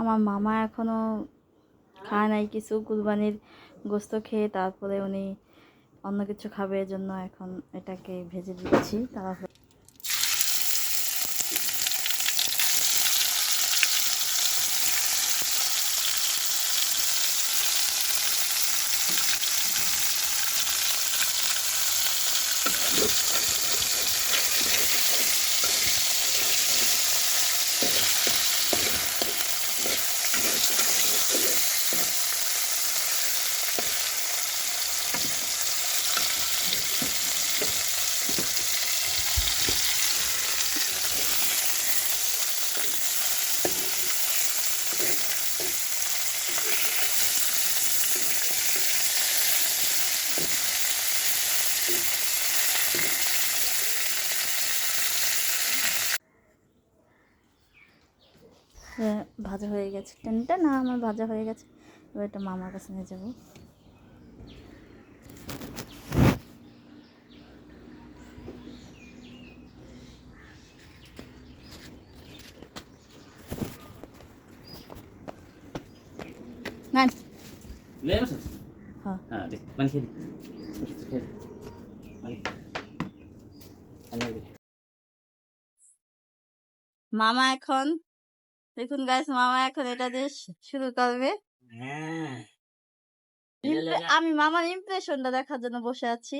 আমার মামা এখনো খায় নাই কিছু, কুরবানির গোস্ত খেয়ে তারপরে উনি অন্য কিছু খাবে, এজন্য এখন এটাকে ভেজে দিচ্ছি তারপর। ভাজা হয়ে গেছে, টেনটা না আমার ভাজা হয়ে গেছে। এবার এটা মামার কাছে নিয়ে যাবো। নেন। মামা এখন দেখুন গাইস, মামা এখন এটা দিয়ে শুরু করবে। আমি মামার ইমপ্রেশনটা দেখার জন্য বসে আছি।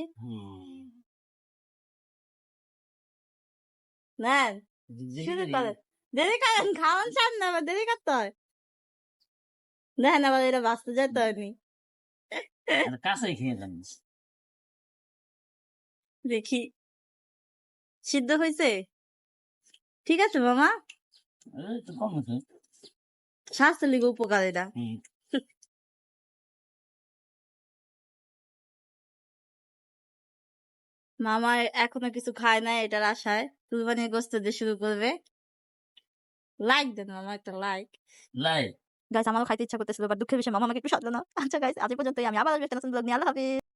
নেন শুরু করেন, দেরি করেন, খাওয়ান সামনে আবার দেরি করতে হয়। দেখেন আবার এটা বাঁচতে যেতে হয়নি। কাঁচাই খেয়ে যান। দেখি সিদ্ধ হয়েছে, ঠিক আছে মামা। একটু কম হয়েছে। স্বাস্থ্যের লিগে উপকার এটা। মামা এখনো কিছু খায় না, এটার আশায় কুরবানির গোস্ত দিয়ে শুরু করবে। লাইক দেন মামা, একটা লাইক। লাইক গাইস আমারও খাইতে ইচ্ছা করতেছিল, বাট দুঃখের বিষয় মামা আমাকে একটু সাজলো না। আচ্ছা গাইস, আজ পর্যন্তই, আমি আবার আসবো একটা নতুন ব্লগ নিয়ে। আল্লাহ হাফেজ।